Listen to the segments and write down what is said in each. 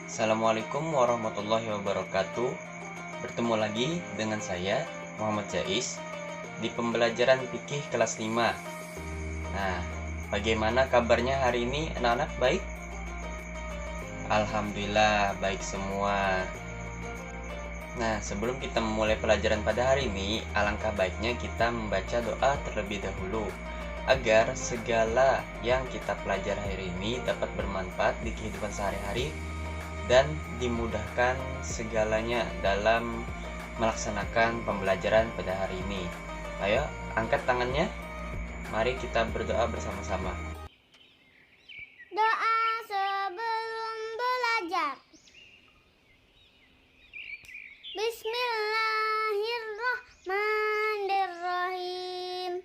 Assalamualaikum warahmatullahi wabarakatuh. Bertemu lagi dengan saya Muhammad Jais di pembelajaran fikih kelas 5. Nah, bagaimana kabarnya hari ini anak-anak, baik? Alhamdulillah baik semua. Nah, sebelum kita memulai pelajaran pada hari ini, alangkah baiknya kita membaca doa terlebih dahulu agar segala yang kita pelajari hari ini dapat bermanfaat di kehidupan sehari-hari dan dimudahkan segalanya dalam melaksanakan pembelajaran pada hari ini. Ayo, angkat tangannya. Mari kita berdoa bersama-sama. Doa sebelum belajar. Bismillahirrahmanirrahim.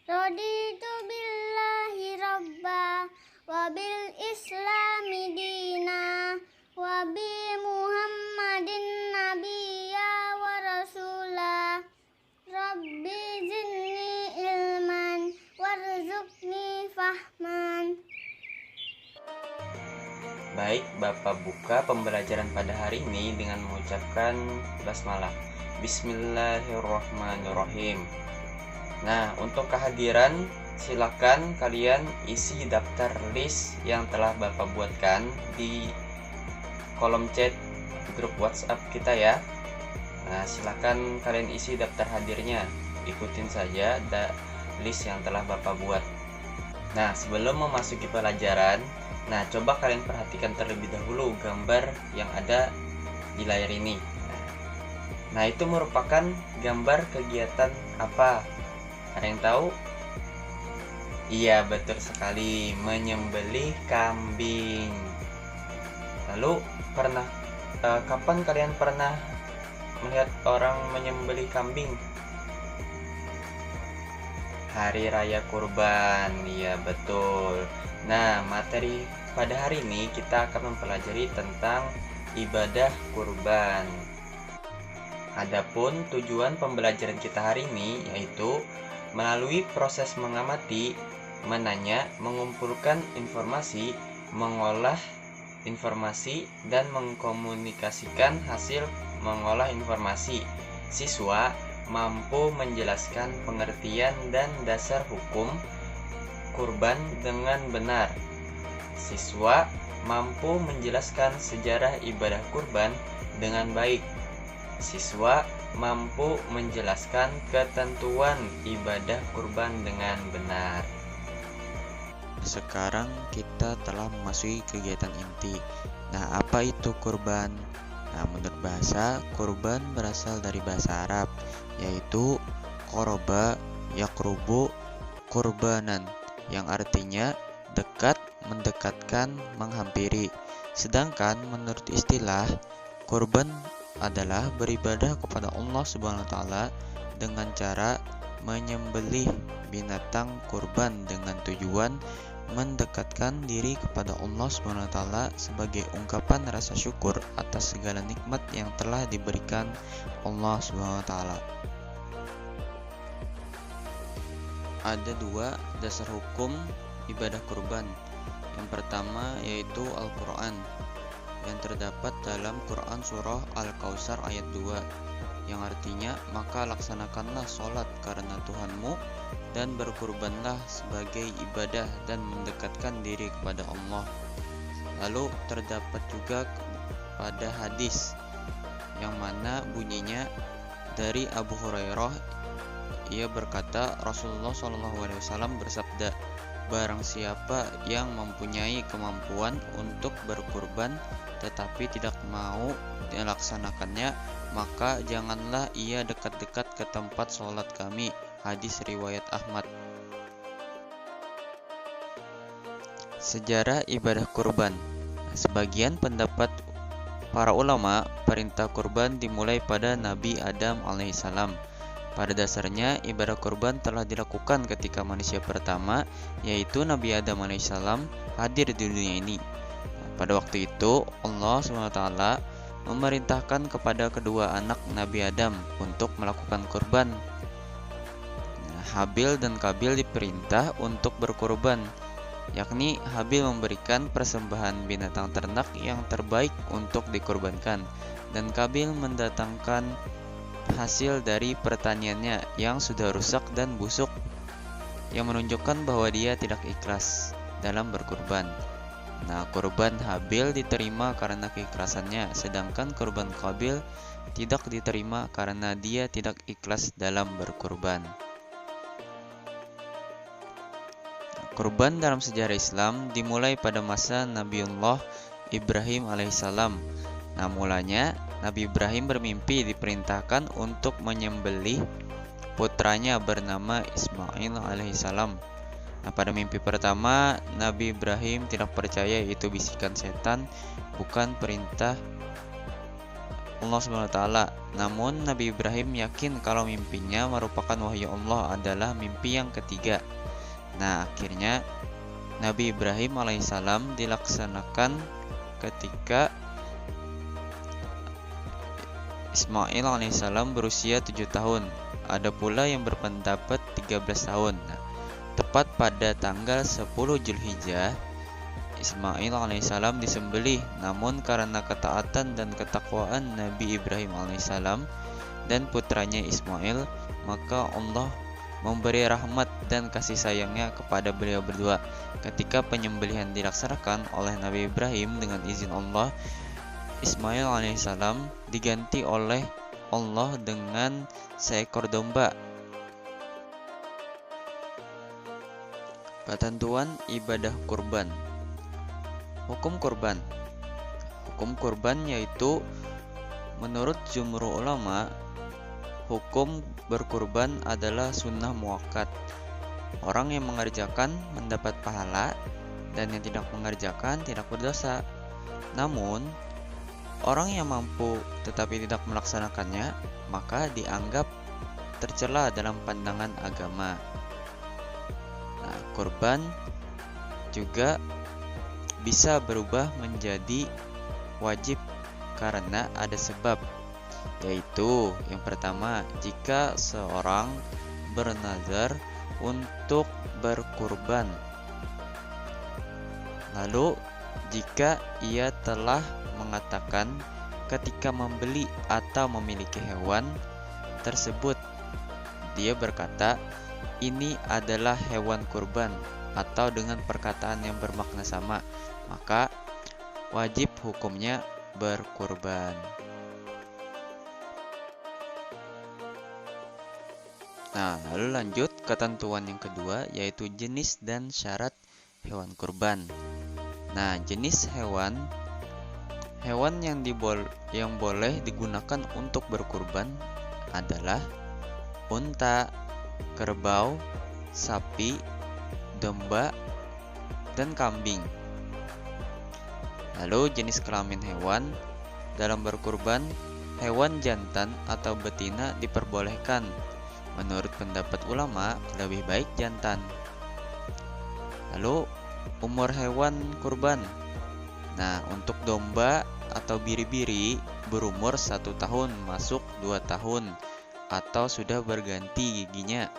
Raditu billahi rabba wa bil islami dina wa bi Muhammadin nabiyya wa rasula. Rabbi zidni ilman warzuqni fahman. Baik, Bapak buka pembelajaran pada hari ini dengan mengucapkan basmalah. Bismillahirrahmanirrahim. Nah, untuk kehadiran silakan kalian isi daftar list yang telah Bapak buatkan di kolom chat grup WhatsApp kita ya. Nah, silakan kalian isi daftar hadirnya. Ikutin saja list yang telah Bapak buat. Nah, sebelum memasuki pelajaran, coba kalian perhatikan terlebih dahulu gambar yang ada di layar ini. Nah, itu merupakan gambar kegiatan apa? Ada yang tahu? Iya, betul sekali, menyembelih kambing. Lalu kapan kalian pernah melihat orang menyembelih kambing? Hari Raya Kurban, iya betul. Nah, materi pada hari ini kita akan mempelajari tentang ibadah kurban. Adapun tujuan pembelajaran kita hari ini yaitu melalui proses mengamati, menanya, mengumpulkan informasi, mengolah informasi, dan mengkomunikasikan hasil mengolah informasi. Siswa mampu menjelaskan pengertian dan dasar hukum kurban dengan benar. Siswa mampu menjelaskan sejarah ibadah kurban dengan baik. Siswa mampu menjelaskan ketentuan ibadah kurban dengan benar. Sekarang kita telah memasuki kegiatan inti. Nah, apa itu kurban? Nah, menurut bahasa, kurban berasal dari bahasa Arab, yaitu qoroba, yaqrubu, kurbanan, yang artinya dekat, mendekatkan, menghampiri. Sedangkan menurut istilah, kurban adalah beribadah kepada Allah Subhanahu wa taala dengan cara menyembelih binatang kurban dengan tujuan mendekatkan diri kepada Allah Subhanahu wa taala sebagai ungkapan rasa syukur atas segala nikmat yang telah diberikan Allah Subhanahu wa taala. Ada dua dasar hukum ibadah kurban. Yang pertama yaitu Al-Qur'an yang terdapat dalam Quran surah Al-Kautsar ayat 2 yang artinya, maka laksanakanlah sholat karena Tuhanmu dan berkurbanlah sebagai ibadah dan mendekatkan diri kepada Allah. Lalu terdapat juga pada hadis yang mana bunyinya dari Abu Hurairah, ia berkata Rasulullah SAW bersabda, barang siapa yang mempunyai kemampuan untuk berkurban tetapi tidak mau dilaksanakannya, maka janganlah ia dekat-dekat ke tempat sholat kami. Hadis riwayat Ahmad. Sejarah ibadah kurban. Sebagian pendapat para ulama, perintah kurban dimulai pada Nabi Adam alaihissalam. Pada dasarnya, ibadah kurban telah dilakukan ketika manusia pertama, yaitu Nabi Adam alaihissalam, hadir di dunia ini. Pada waktu itu, Allah SWT memerintahkan kepada kedua anak Nabi Adam untuk melakukan kurban. Habil dan Kabil diperintah untuk berkurban, yakni Habil memberikan persembahan binatang ternak yang terbaik untuk dikorbankan, dan Kabil mendatangkan hasil dari pertaniannya yang sudah rusak dan busuk, yang menunjukkan bahwa dia tidak ikhlas dalam berkurban. Nah, kurban Habil diterima karena keikhlasannya, sedangkan kurban Qabil tidak diterima karena dia tidak ikhlas dalam berkurban. Kurban dalam sejarah Islam dimulai pada masa Nabiullah Ibrahim alaihissalam. Nah, mulanya Nabi Ibrahim bermimpi diperintahkan untuk menyembelih putranya bernama Ismail alaihissalam. Nah, pada mimpi pertama, Nabi Ibrahim tidak percaya itu bisikan setan, bukan perintah Allah SWT. Namun Nabi Ibrahim yakin kalau mimpinya merupakan wahyu Allah adalah mimpi yang ketiga. Nah, akhirnya Nabi Ibrahim alaihissalam dilaksanakan ketika Ismail alaihissalam berusia 7 tahun. Ada pula yang berpendapat 13 tahun. Nah, tepat pada tanggal 10 Zulhijjah, Ismail alaihissalam disembelih. Namun karena ketaatan dan ketakwaan Nabi Ibrahim alaihissalam dan putranya Ismail, maka Allah memberi rahmat dan kasih sayangnya kepada beliau berdua. Ketika penyembelihan dilaksanakan oleh Nabi Ibrahim dengan izin Allah, Ismail alaihissalam diganti oleh Allah dengan seekor domba. Ketentuan ibadah kurban. Hukum kurban. Hukum kurban yaitu menurut jumhur ulama, hukum berkurban adalah sunnah muakkad. Orang yang mengerjakan mendapat pahala, dan yang tidak mengerjakan tidak berdosa. Namun, orang yang mampu tetapi tidak melaksanakannya, maka dianggap tercela dalam pandangan agama. Nah, kurban juga bisa berubah menjadi wajib karena ada sebab, yaitu yang pertama, jika seorang bernazar untuk berkurban, lalu jika ia telah mengatakan ketika membeli atau memiliki hewan tersebut, dia berkata ini adalah hewan kurban, atau dengan perkataan yang bermakna sama, maka wajib hukumnya berkurban. Nah, lalu lanjut ketentuan yang kedua, yaitu jenis dan syarat hewan kurban. Nah, jenis hewan yang boleh digunakan untuk berkurban adalah unta, kerbau, sapi, domba, dan kambing. Lalu jenis kelamin hewan dalam berkurban, hewan jantan atau betina diperbolehkan. Menurut pendapat ulama, lebih baik jantan. Lalu umur hewan kurban. Nah, untuk domba atau biri-biri berumur 1 tahun masuk 2 tahun atau sudah berganti giginya,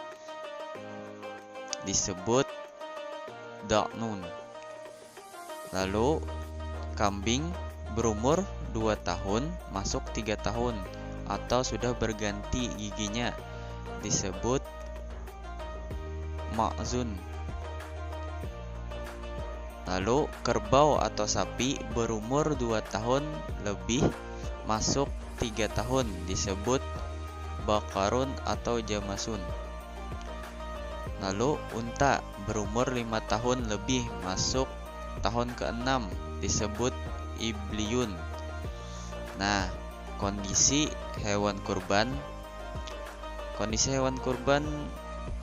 disebut da'nun. Lalu kambing berumur 2 tahun masuk 3 tahun atau sudah berganti giginya, disebut ma'zun. Lalu kerbau atau sapi berumur 2 tahun lebih masuk 3 tahun, disebut bakarun atau jamasun. Lalu unta berumur 5 tahun lebih masuk tahun ke-6, disebut ibliyun. Nah, kondisi hewan kurban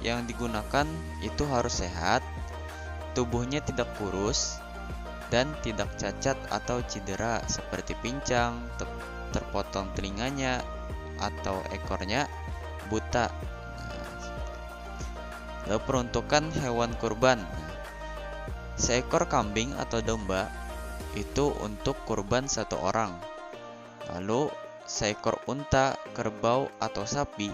yang digunakan itu harus sehat, tubuhnya tidak kurus, dan tidak cacat atau cedera seperti pincang, terpotong telinganya, atau ekornya buta. Lalu peruntukan hewan kurban. Seekor kambing atau domba itu untuk kurban 1 orang. Lalu seekor unta, kerbau, atau sapi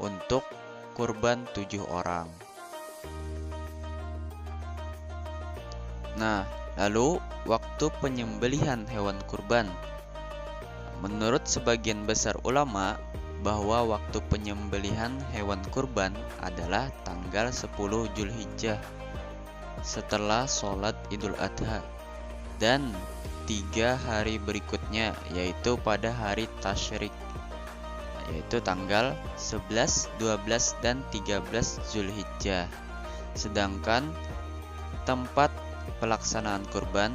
untuk kurban 7 orang. Nah, lalu waktu penyembelihan hewan kurban. Menurut sebagian besar ulama, bahwa waktu penyembelihan hewan kurban adalah tanggal 10 Zulhijjah setelah sholat Idul Adha dan 3 hari berikutnya, yaitu pada hari Tasyrik, yaitu tanggal 11, 12, dan 13 Zulhijjah. Sedangkan tempat pelaksanaan kurban,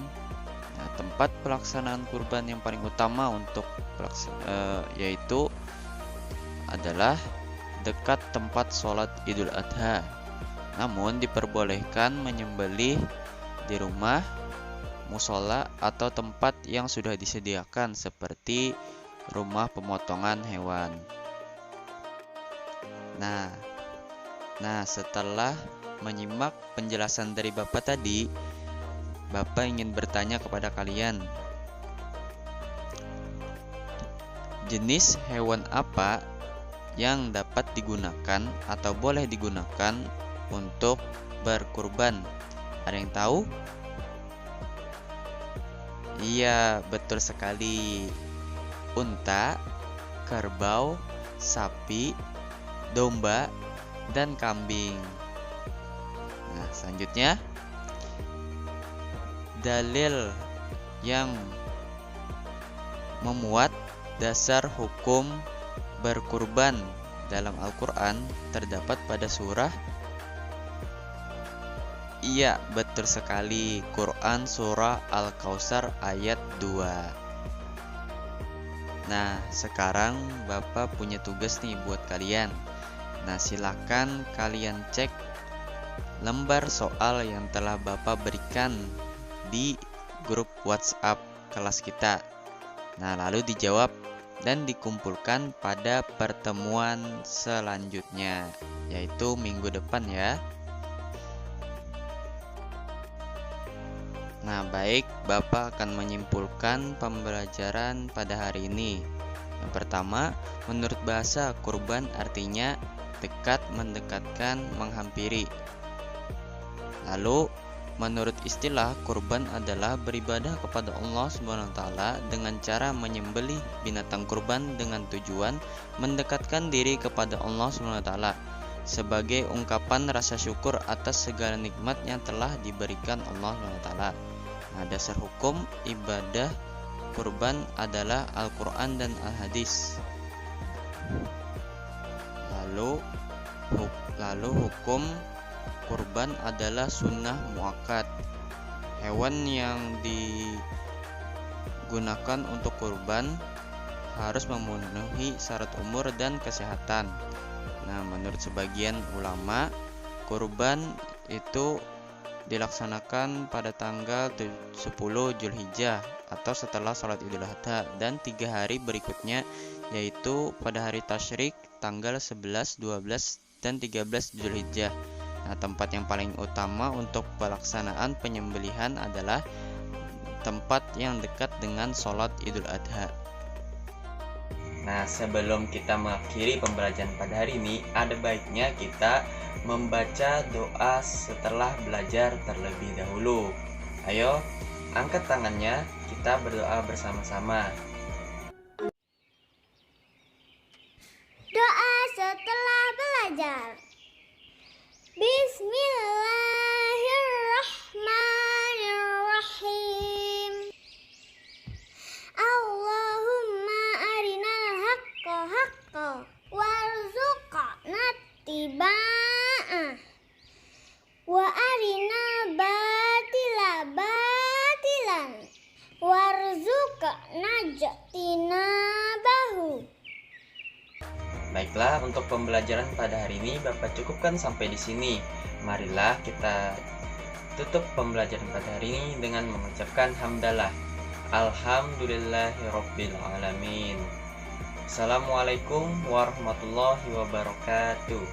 tempat pelaksanaan kurban yang paling utama untuk yaitu adalah dekat tempat sholat Idul Adha. Namun diperbolehkan menyembelih di rumah, musola, atau tempat yang sudah disediakan seperti rumah pemotongan hewan. Nah, setelah menyimak penjelasan dari Bapak tadi, Bapak ingin bertanya kepada kalian, jenis hewan apa yang dapat digunakan atau boleh digunakan untuk berkurban? Ada yang tahu? Iya, betul sekali. Unta, kerbau, sapi, domba, dan kambing. Nah, selanjutnya dalil yang memuat dasar hukum berkurban dalam Al-Quran terdapat pada surah. Iya, betul sekali. Quran surah Al-Kautsar ayat 2. Nah, sekarang Bapak punya tugas nih buat kalian. Nah, silakan kalian cek lembar soal yang telah Bapak berikan di grup WhatsApp kelas kita. Nah, lalu dijawab dan dikumpulkan pada pertemuan selanjutnya, yaitu minggu depan ya. Nah, baik, Bapak akan menyimpulkan pembelajaran pada hari ini. Yang pertama, menurut bahasa, kurban artinya dekat, mendekatkan, menghampiri. Lalu, menurut istilah, kurban adalah beribadah kepada Allah SWT dengan cara menyembelih binatang kurban dengan tujuan mendekatkan diri kepada Allah SWT sebagai ungkapan rasa syukur atas segala nikmat yang telah diberikan Allah SWT. Nah, dasar hukum ibadah kurban adalah Al-Quran dan Al-Hadis. Lalu hukum kurban adalah sunnah muakkad. Hewan yang digunakan untuk kurban harus memenuhi syarat umur dan kesehatan. Nah, menurut sebagian ulama, kurban itu dilaksanakan pada tanggal 10 Zulhijjah atau setelah sholat Idul Adha dan 3 hari berikutnya, yaitu pada hari Tasyrik tanggal 11, 12, dan 13 Zulhijjah. Nah, tempat yang paling utama untuk pelaksanaan penyembelihan adalah tempat yang dekat dengan sholat Idul Adha. Nah, sebelum kita mengakhiri pembelajaran pada hari ini, ada baiknya kita membaca doa setelah belajar terlebih dahulu. Ayo, angkat tangannya, kita berdoa bersama-sama. Doa setelah belajar. Bismillahirrahmanirrahim. Allahumma arinal haqqa haqqa warzuqna ittiba'ah wa arinal batila batilan warzuqna ijtinabahu. Baiklah, untuk pembelajaran pada hari ini Bapak cukupkan sampai di sini. Marilah kita tutup pembelajaran pada hari ini dengan mengucapkan hamdalah. Alhamdulillahirabbil alamin. Assalamualaikum warahmatullahi wabarakatuh.